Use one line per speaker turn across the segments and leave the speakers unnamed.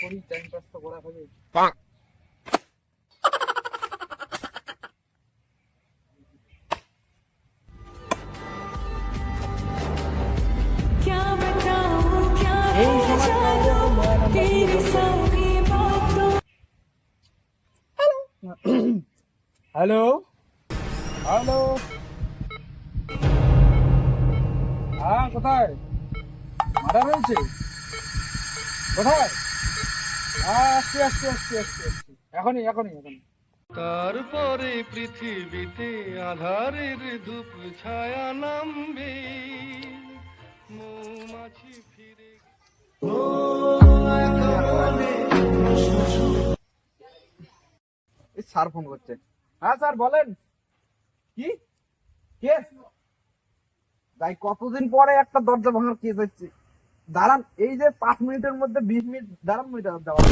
করি, time pass তো করা হবে। এই হ্যালো হ্যালো, হ্যাঁ কোথায় মার্ডার হয়েছে? কোথায়? হ্যাঁ আসছি আসছি আসছি আসছি আসছি, এখনই এখনই এখনই।
তারপরে পৃথিবীতে আধারের ধূপ ছায়া নামবে, মৌমাছি ফিরে।
স্যার ফোন করছে। হ্যাঁ স্যার বলেন। কি কেস? তাই কতদিন পরে একটা দরজা ভাঙার কেস হচ্ছে। দাঁড়ান, এই যে 5 মিনিটের মধ্যে 20 মিনিট দাঁড়ান, মিটার দেওয়া।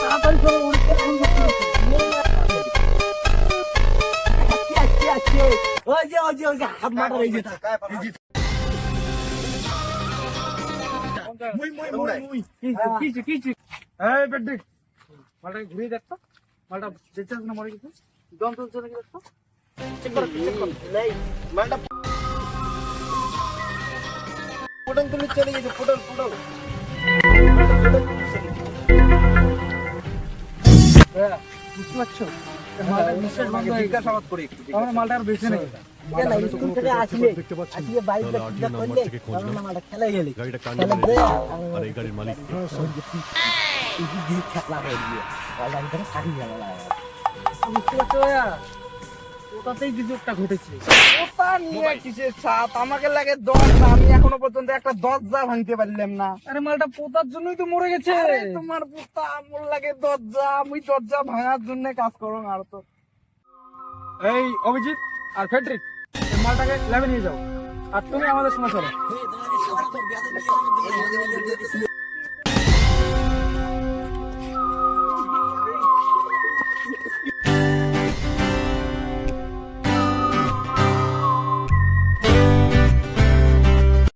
তাড়াতাড়ি করো, উঠতে ফোন করতে। ওই যে ওই যে ওই যে হাফ মার্ডার, এই যে মালটাকে ঘুরিয়ে দেখতো, মালটা বেঁচে আছে না মরে গেছে, দম তুলছে নাকি দেখতো। চেক করো চেক করো।
মালটা ফুটন তুলে চলে গেছে, ফুটন ফুটন।
বুঝতে পারছো? মালটার নিঃশ্বাস বন্ধ হয়ে গেছে। জিজ্ঞাসাবাদ করি একটু, আমরা মালটা আর বেঁচে নেই।
স্কুল থেকে আসলে বাড়িতে পূজা করলে না মালটা খেলে গেলি খেলে
আর এই গাড়ির মালিক
খেলা হয়ে গিয়ে গাড়িটা কাটি গেল।
বুঝতে পারছো ভাইয়া, ওটাতেই দুর্যোগটা ঘটেছে। ওটা নিয়ে কিসের ছাপ, আমাকে লাগে দরজা, আমি এখনো পর্যন্ত একটা দরজা ভাঙতে পারলাম না। আরে মালটা পোতার জন্যই তো মরে গেছে। তোমার পোতা আমার লাগে দরজা, আমি দরজা ভাঙার জন্য কাজ করো। আর তো এই অভিজিৎ আর ফেডরিক, এই মালটাকে ল্যাবে নিয়ে যাও, আর তুমি আমাদের সঙ্গে চলো।